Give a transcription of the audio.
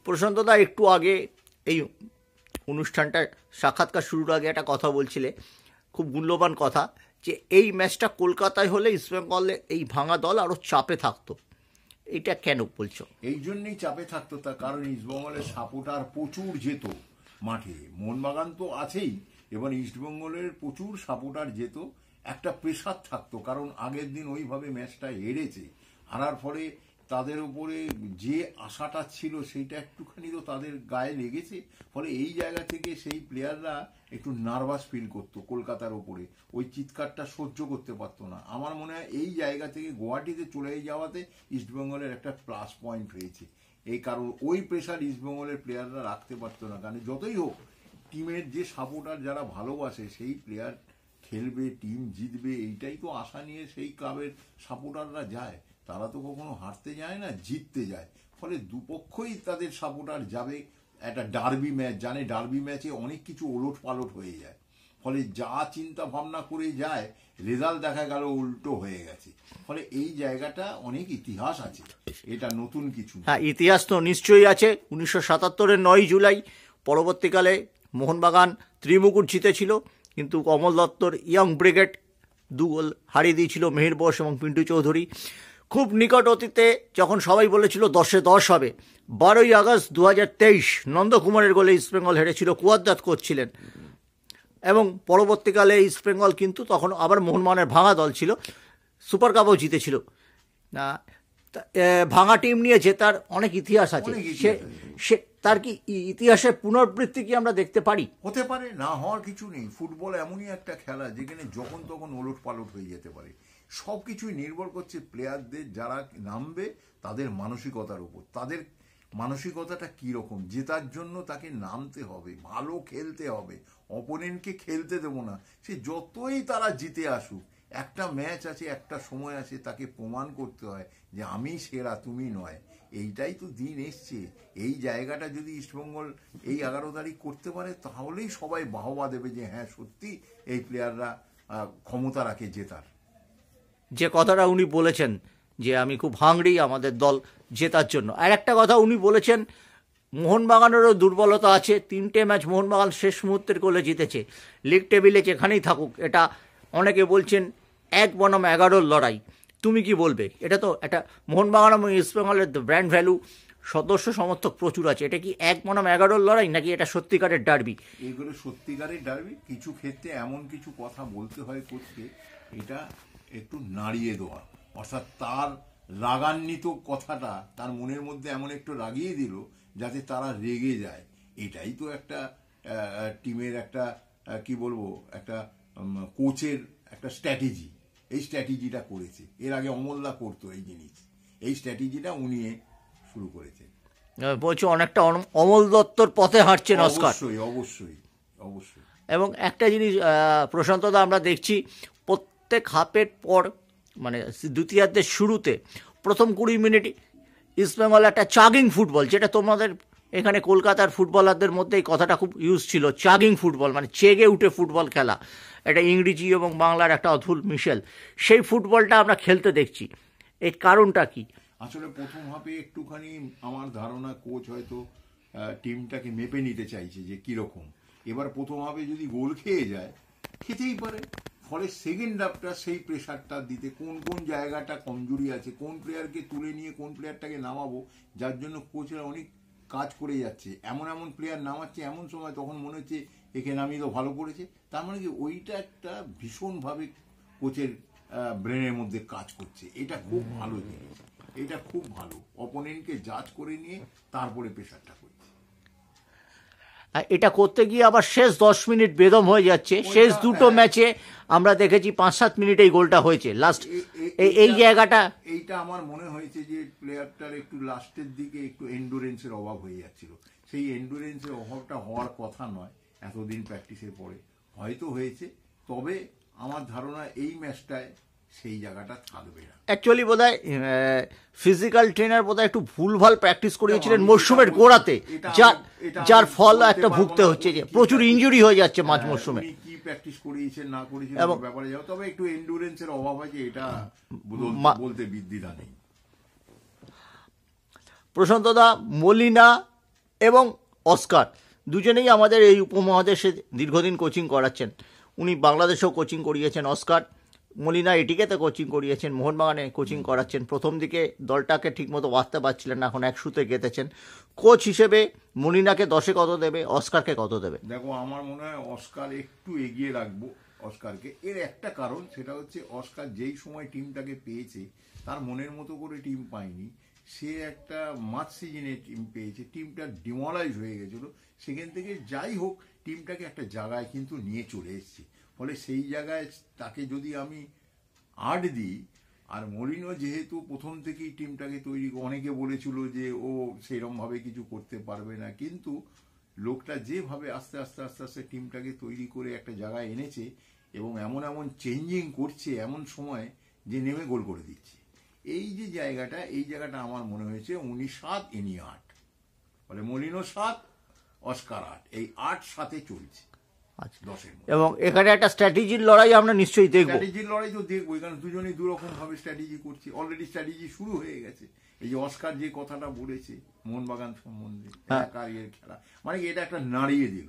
প্রশান্তদা, একটু আগে এই অনুষ্ঠানটা সাক্ষাৎকার শুরুর আগে একটা কথা বলছিলে, খুব মূল্যবান কথা, যে এই ম্যাচটা কলকাতায় হলে ইস্টবেঙ্গলে এই ভাঙা দল আরও চাপে থাকতো। এটা কেন বলছো? এই জন্যই চাপে থাকতো, তার কারণ ইস্টবেঙ্গলের সাপোর্টার প্রচুর যেত মাঠে, মোহনবাগান তো আছেই, এবার ইস্টবেঙ্গলের প্রচুর সাপোর্টার যেত, একটা প্রেশার থাকতো, কারণ আগের দিন ওইভাবে ম্যাচটা হেরেছে, হারার ফলে তাদের উপরে যে আশাটা ছিল সেইটা একটুখানি তো তাদের গায়ে লেগেছে, ফলে এই জায়গা থেকে সেই প্লেয়াররা একটু নার্ভাস ফিল করতো কলকাতার ওপরে, ওই চিৎকারটা সহ্য করতে পারতো না। আমার মনে হয় এই জায়গা থেকে গুয়াহাটিতে চলে যাওয়াতে ইস্টবেঙ্গলের একটা প্লাস পয়েন্ট হয়েছে, এই কারণ ওই প্রেশার ইস্টবেঙ্গলের প্লেয়াররা রাখতে পারতো না, কারণ যতই হোক টিমের যে সাপোর্টার যারা ভালোবাসে সেই প্লেয়ার খেলবে, টিম জিতবে, এইটাই তো আশা নিয়ে সেই ক্লাবের সাপোর্টাররা যায়, তারা তো কখনো হারতে যায় না, জিততে যায়, ফলে দুপক্ষই তাদের সাপোর্টার যাবে। একটা ডার্বি ম্যাচ, জানে ডার্বি ম্যাচে অনেক কিছু ওলট পালট হয়ে যায়, ফলে যা চিন্তা ভাবনা করে যায় রেজাল্ট দেখা গেল উল্টো হয়ে গেছে, ফলে এই জায়গাটা অনেক ইতিহাস আছে, এটা নতুন কিছু। হ্যাঁ, ইতিহাস তো নিশ্চয়ই আছে। 1977-এর 9 জুলাই পরবর্তীকালে মোহনবাগান ত্রিমুকুট জিতেছিল, কিন্তু কমল দত্তর ইয়ং ব্রিগেড 2 গোল হারিয়ে দিয়েছিল মেহের বোস এবং পিন্টু চৌধুরী। খুব নিকট অতীতে যখন সবাই বলেছিল 10-এ 10 হবে, 12ই আগস্ট 2023 নন্দকুমারের গোলে ইস্টবেঙ্গল হেরেছিল, কুয়াদ্দাত করছিলেন, এবং পরবর্তীকালে ইস্টবেঙ্গল কিন্তু তখন আবার মোহনবাগানের ভাঙা দল ছিল, সুপার কাপও জিতেছিল। ভাঙা টিম নিয়ে জেতার অনেক ইতিহাস আছে, সে তার কি ইতিহাসের পুনরাবৃত্তি কি আমরা দেখতে পারি? হতে পারে, না হওয়ার কিছু নেই। ফুটবল এমনই একটা খেলা যেখানে যখন তখন ওলট পালট হয়ে যেতে পারে, সব কিছুই নির্ভর করছে প্লেয়ারদের যারা নামবে তাদের মানসিকতার উপর, তাদের মানসিকতাটা কীরকম। জেতার জন্য তাকে নামতে হবে, ভালো খেলতে হবে, অপোনেন্টকে খেলতে দেবো না, সে যতই তারা জিতে আসুক, একটা ম্যাচ আছে, একটা সময় আছে, তাকে প্রমাণ করতে হয় যে আমি সেরা, তুমি নয়। এইটাই তো দিন এসছে, এই জায়গাটা যদি ইস্টবেঙ্গল এই 11 তারিখ করতে পারে তাহলেই সবাই বাহবা দেবে যে হ্যাঁ সত্যি এই প্লেয়াররা ক্ষমতা রাখে জেতার। যে কথাটা উনি বলেছেন যে আমি খুব হাংরি আমাদের দল জেতার জন্য, আর একটা কথা উনি বলেছেন মোহনবাগানেরও দুর্বলতা আছে, 3টে ম্যাচ মোহনবাগান শেষ মুহূর্তের গোলে জিতেছে, লিগ টেবিলে যেখানেই থাকুক এটা অনেকে বলছেন 1 বনাম 11-র লড়াই। তুমি কি বলবে? এটা তো একটা মোহনবাগান এবং ইস্টবেঙ্গলের ব্র্যান্ড ভ্যালু, সদস্য সমর্থক প্রচুর আছে, এটা কি 1 বনাম 11-র লড়াই নাকি এটা সত্যিকারের ডার্বি? এগুলো সত্যিকারের ডার্বি, কিছু ক্ষেত্রে এমন কিছু কথা বলতে হয় কোচকে, এটা একটু নাড়িয়ে দেওয়া, অর্থাৎ তার রাগান্বিত কথাটা তার মনের মধ্যে এমন একটু রাগিয়ে দিল যাতে তারা রেগে যায়। এটাই তো একটা টিমের একটা কি বলবো, একটা কোচের একটা স্ট্র্যাটেজি। এই স্ট্র্যাটেজিটা করেছে, এর আগে অমলদা করতো এই জিনিস, এই স্ট্র্যাটেজিটা উনি শুরু করেছেন। বলছি অনেকটা অমল দত্তর পথে হাঁটছেন অস্কার। অবশ্যই অবশ্যই অবশ্যই। এবং একটা জিনিস প্রশান্তদা, আমরা দেখছি প্রত্যেক হাফের পর, মানে দ্বিতীয়ার্ধের শুরুতে প্রথম 20 মিনিট ইস্টবেঙ্গল একটা চাগিং ফুটবল, যেটা তোমাদের এখানে কলকাতার ফুটবলারদের মধ্যে এই কথাটা খুব ইউজ ছিল, চাগিং ফুটবল, মানে চেগে উঠে ফুটবল খেলা, এটা ইংরেজি এবং বাংলার একটা অদ্ভুত মিশেল, সেই ফুটবলটা আমরা খেলতে দেখছি। এর কারণটা কি? আসলে প্রথম হাফে একটুখানি আমার ধারণা কোচ হয়তো টিমটাকে মেপে নিতে চাইছে যে কিরকম, এবার প্রথম হাফে যদি গোল খেয়ে যায়, খেতেই পারে, ফলে সেকেন্ড হাফটা সেই প্রেশারটা দিতে কোন কোন জায়গাটা কমজোরি আছে, কোন প্লেয়ারকে তুলে নিয়ে কোন প্লেয়ারটাকে নামাবো, যার জন্য কোচরা অনেক কাজ করে যাচ্ছে, এমন এমন প্লেয়ার নামাচ্ছে এমন সময় তখন মনে হচ্ছে একে নামিয়ে তো ভালো করেছে, তার মানে কি ওইটা একটা ভীষণভাবে কোচের ব্রেনের মধ্যে কাজ করছে। এটা খুব ভালো জিনিস, এটা খুব ভালো, অপোনেন্টকে জাজ করে নিয়ে তারপরে প্রেশারটা করছে। এটা করতে গিয়ে আবার শেষ 10 মিনিট বেদম হয়ে যাচ্ছে। শেষ দুটো ম্যাচে আমরা দেখেছি 5-7 মিনিটেই গোলটা হয়েছে, লাস্ট এই জায়গাটা। এইটা আমার মনে হয়েছে যে প্লেয়ারটার একটু লাস্টের দিকে একটু এন্ডুরেন্সের অভাব হয়ে যাচ্ছিল, সেই এন্ডুরেন্সের অভাবটা হওয়ার কথা নয়, এতদিন প্র্যাকটিসের পরে হয়তো হয়েছে, তবে আমার ধারণা এই ম্যাচটায় সেই জায়গাটা থাকবে না। অ্যাকচুয়ালি বোধহয় ফিজিক্যাল ট্রেনার বোধহয় একটু ভুলভাল প্র্যাকটিস করিয়েছিলেন মরশুমের গোড়াতে, যার ফল একটা ভুগতে হচ্ছে, যে প্রচুর ইনজুরি হয়ে যাচ্ছে মাঝ মরশুমে। কি প্র্যাকটিস করিয়েছেন না করিয়েছেন ব্যাপারে যাও, তবে একটু এন্ডুরেন্সের অভাব আছে, এটা বলতে বিদ্যিতা নেই। প্রশান্তদা, মলিনা এবং অস্কার দুজনেই আমাদের এই উপমহাদেশে দীর্ঘদিন কোচিং করাচ্ছেন। উনি বাংলাদেশেও কোচিং করিয়েছেন অস্কার, মলিনা এটিকেতে কোচিং করিয়েছেন, মোহনবাগানে কোচিং করাচ্ছেন। প্রথম দিকে দলটাকে ঠিকমতো বাঁধতে পারছিলেন না, এখন এক সুতে গেঁথেছেন। কোচ হিসেবে মলিনাকে 10-এ কত দেবে, অস্কারকে কত দেবে? দেখো, আমার মনে হয় অস্কার একটু এগিয়ে রাখবো অস্কারকে। এর একটা কারণ, সেটা হচ্ছে অস্কার যেই সময় টিমটাকে পেয়েছে তার মনের মতো করে টিম পায়নি। সে একটা মাঝ সিজনে টিম পেয়েছে, টিমটা ডিমোরালাইজ হয়ে গেছিল। সেখান থেকে যাই হোক টিমটাকে একটা জায়গায় কিন্তু নিয়ে চলে এসছে। ফলে সেই জায়গায় তাকে যদি আমি আট দিই, আর মরিনো যেহেতু প্রথম থেকেই টিমটাকে তৈরি, অনেকে বলেছিল যে ও সেরকমভাবে কিছু করতে পারবে না, কিন্তু লোকটা যেভাবে আস্তে আস্তে আস্তে আস্তে টিমটাকে তৈরি করে একটা জায়গায় এনেছে এবং এমন এমন চেঞ্জিং করছে এমন সময় যে নেমে গোল করে দিচ্ছে, এই যে জায়গাটা, এই জায়গাটা আমার মনে হয়েছে উনি 7 ইনি 8, ফলে মলিনো 7, অস্কার 8, এই 8-7 চলছে। আচ্ছা, 10-এর মধ্যে। এবং এখানে একটা স্ট্র্যাটেজির লড়াই আমরা নিশ্চয়ই দেখব। স্ট্র্যাটেজির লড়াই তো দেখবোই, কারণ দুজনেই দুরকম ভাবে স্ট্র্যাটেজি করছে। অলরেডি স্ট্র্যাটেজি শুরু হয়ে গেছে। এই যে অস্কার যে কথাটা বলেছে মোহনবাগান সম্বন্ধে, একা এর খেলা, মানে কি এটা একটা নাড়িয়ে দিল।